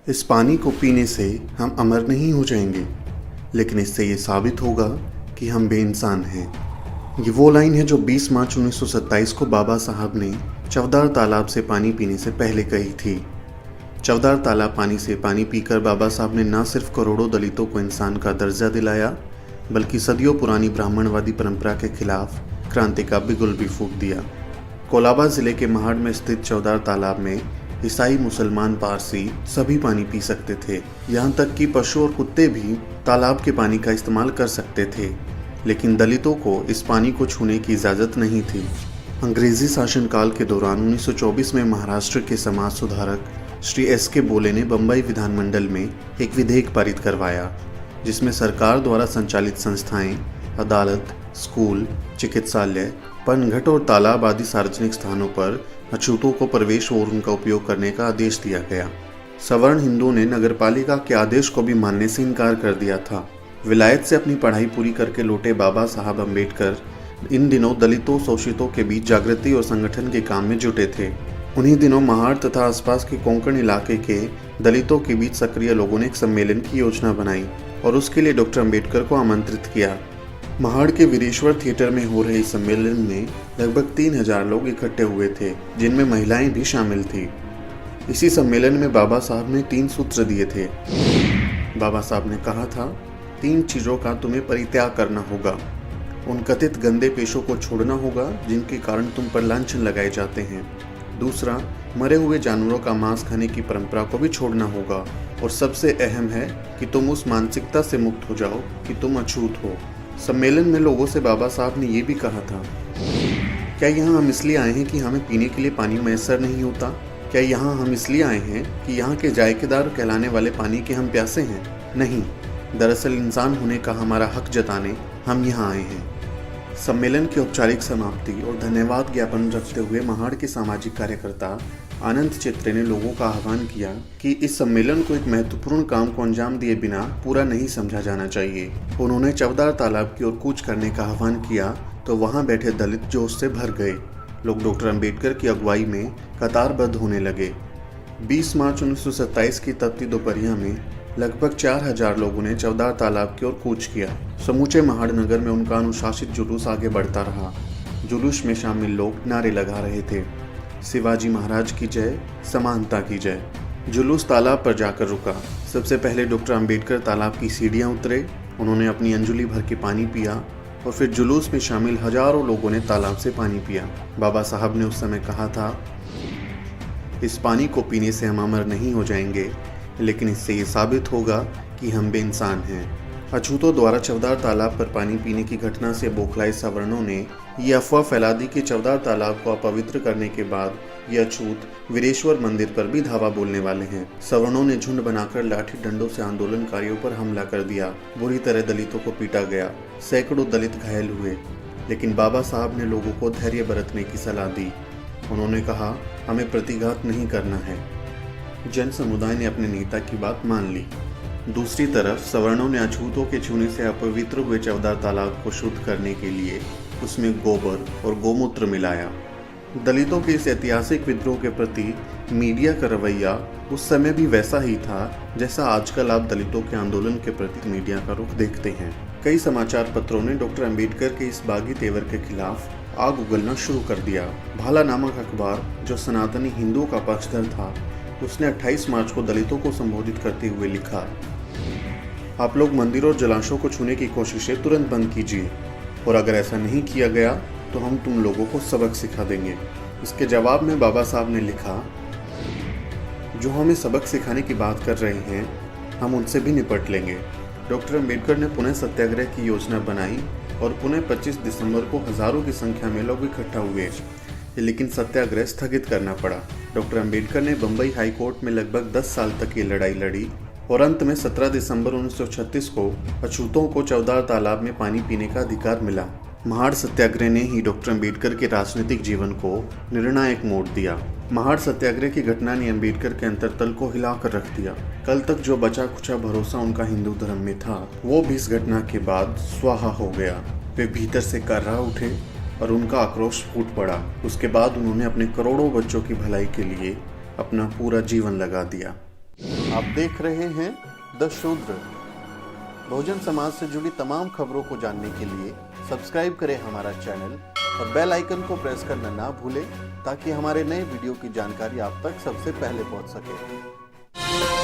इस पानी को पीने से हम अमर नहीं हो जाएंगे, लेकिन इससे ये साबित होगा कि हम बेइंसान हैं। ये वो लाइन है जो 20 मार्च 1927 को बाबा साहब ने चवदार तालाब से पानी पीने से पहले कही थी। चवदार तालाब पानी से पानी पीकर बाबा साहब ने न सिर्फ करोड़ों दलितों को इंसान का दर्जा दिलाया, बल्कि सदियों पुरानी ब्राह्मणवादी परंपरा के खिलाफ क्रांति का बिगुल भी फूंक दिया। कोलाबा जिले के महाड़ में स्थित चवदार तालाब में ईसाई, मुसलमान, पारसी सभी पानी पी सकते थे। यहाँ तक कि पशु और कुत्ते भी तालाब के पानी का इस्तेमाल कर सकते थे, लेकिन दलितों को इस पानी को छूने की इजाज़त नहीं थी। अंग्रेजी शासनकाल के दौरान 1924 में महाराष्ट्र के समाज सुधारक श्री S.K. बोले ने बम्बई विधानमंडल में एक विधेयक पारित करवाया, जिसमें सरकार द्वारा संचालित संस्थाएं, अदालत, स्कूल, चिकित्सालय, पनघट और तालाब आदि सार्वजनिक स्थानों पर अछूतों को प्रवेश और उनका उपयोग करने का आदेश दिया गया। सवर्ण हिंदुओं ने नगरपालिका के आदेश को भी मानने से इनकार कर दिया था। विलायत से अपनी पढ़ाई पूरी करके लौटे बाबा साहब अम्बेडकर इन दिनों दलितों, शोषितों के बीच जागृति और संगठन के काम में जुटे थे। उन्हीं दिनों महाड़ तथा आसपास के कोंकण इलाके के दलितों के बीच सक्रिय लोगों ने एक सम्मेलन की योजना बनाई और उसके लिए डॉक्टर अम्बेडकर को आमंत्रित किया। महाड़ के वीरेश्वर थिएटर में हो रहे इस सम्मेलन में लगभग 3000 लोग इकट्ठे हुए थे, जिनमें महिलाएं भी शामिल थी। इसी सम्मेलन में बाबा साहब ने 3 सूत्र दिए थे। बाबा साहब ने कहा था, 3 चीज़ों का तुम्हें परित्याग करना होगा। उन कथित गंदे पेशों को छोड़ना होगा जिनके कारण तुम पर लांछन लगाए जाते हैं। दूसरा, मरे हुए जानवरों का मांस खाने की परंपरा को भी छोड़ना होगा। और सबसे अहम है कि तुम उस मानसिकता से मुक्त हो जाओ कि तुम अछूत हो। सम्मेलन में लोगों से बाबा साहब ने ये भी कहा था, क्या यहाँ हम इसलिए आए हैं कि हमें पीने के लिए पानी मैसर नहीं होता? क्या यहाँ हम इसलिए आए हैं कि यहाँ के जायकेदार कहलाने वाले पानी के हम प्यासे हैं? नहीं, दरअसल इंसान होने का हमारा हक जताने हम यहाँ आए हैं। सम्मेलन की औपचारिक समाप्ति और धन्यवाद ज्ञापन रखते हुए महाड़ के सामाजिक कार्यकर्ता आनंद चित्रे ने लोगों का आह्वान किया कि इस सम्मेलन को एक महत्वपूर्ण काम को अंजाम दिए बिना पूरा नहीं समझा जाना चाहिए। उन्होंने चवदार तालाब की ओर कूच करने का आह्वान किया तो वहां बैठे दलित जोश से भर गए। लोग डॉक्टर अम्बेडकर की अगुवाई में कतारबद्ध होने लगे। 20 मार्च 1927 की तपती दोपहरिया में लगभग 4000 लोगों ने चवदार तालाब की ओर कूच किया। समूचे महाड़ नगर में उनका अनुशासित जुलूस आगे बढ़ता रहा। जुलूस में शामिल लोग नारे लगा रहे थे, शिवाजी महाराज की जय, समानता की जय। जुलूस तालाब पर जाकर रुका। सबसे पहले डॉक्टर अम्बेडकर तालाब की सीढ़ियां उतरे। उन्होंने अपनी अंजुली भर के पानी पिया और फिर जुलूस में शामिल हजारों लोगों ने तालाब से पानी पिया। बाबा साहब ने उस समय कहा था, इस पानी को पीने से हम अमर नहीं हो जाएंगे, लेकिन इससे ये साबित होगा कि हम बेइंसान हैं। अछूतों द्वारा चवदार तालाब पर पानी पीने की घटना से बौखलाए सवर्णों ने ये अफवाह फैला दी कि चवदार तालाब को अपवित्र करने के बाद ये अछूत वीरेश्वर मंदिर पर भी धावा बोलने वाले हैं। सवर्णों ने झुंड बनाकर लाठी डंडों से आंदोलनकारियों पर हमला कर दिया। बुरी तरह दलितों को पीटा गया। सैकड़ों दलित घायल हुए, लेकिन बाबा साहब ने लोगों को धैर्य बरतने की सलाह दी। उन्होंने कहा, हमें प्रतिघात नहीं करना है। जन समुदाय ने अपने नेता की बात मान ली। दूसरी तरफ सवर्णों ने अछूतों के छूने से अपवित्र हुए चवदार तालाब को शुद्ध करने के लिए उसमें गोबर और गोमूत्र मिलाया। दलितों के इस ऐतिहासिक विद्रोह के प्रति मीडिया का रवैया उस समय भी वैसा ही था जैसा आजकल आप दलितों के आंदोलन के प्रति मीडिया का रुख देखते हैं। कई समाचार पत्रों ने डॉक्टर अम्बेडकर के इस बागी तेवर के खिलाफ आग उगलना शुरू कर दिया। भाला नामक अखबार, जो सनातनी हिंदुओं का पक्षधर था, उसने 28 मार्च को दलितों को संबोधित करते हुए लिखा, आप लोग मंदिरों और जलाशयों को छूने की कोशिशें तुरंत बंद कीजिए, और अगर ऐसा नहीं किया गया तो हम तुम लोगों को सबक सिखा देंगे। इसके जवाब में बाबा साहब ने लिखा, जो हमें सबक सिखाने की बात कर रहे हैं, हम उनसे भी निपट लेंगे। डॉक्टर अम्बेडकर ने पुनः सत्याग्रह की योजना बनाई और पुनः 25 दिसंबर को हजारों की संख्या में लोग इकट्ठा हुए, लेकिन सत्याग्रह स्थगित करना पड़ा। डॉक्टर अम्बेडकर ने बम्बई हाई कोर्ट में लगभग 10 साल तक ये लड़ाई लड़ी और अंत में 17 दिसंबर 1936 को अछूतों को चवदार तालाब में पानी पीने का अधिकार मिला। महाड़ सत्याग्रह ने ही डॉक्टर अम्बेडकर के राजनीतिक जीवन को निर्णायक मोड़ दिया। महाड़ सत्याग्रह की घटना ने अम्बेडकर के अंतरतल को हिलाकर रख दिया। कल तक जो बचा खुचा भरोसा उनका हिंदू धर्म में था, वो भी इस घटना के बाद स्वाहा हो गया। वे भीतर से कर्रा उठे और उनका आक्रोश फूट पड़ा। उसके बाद उन्होंने अपने करोड़ों बच्चों की भलाई के लिए अपना पूरा जीवन लगा दिया। आप देख रहे हैं द शूद्र। बहुजन समाज से जुड़ी तमाम खबरों को जानने के लिए सब्सक्राइब करें हमारा चैनल और बेल आइकन को प्रेस करना ना भूलें ताकि हमारे नए वीडियो की जानकारी आप तक सबसे पहले पहुंच सके।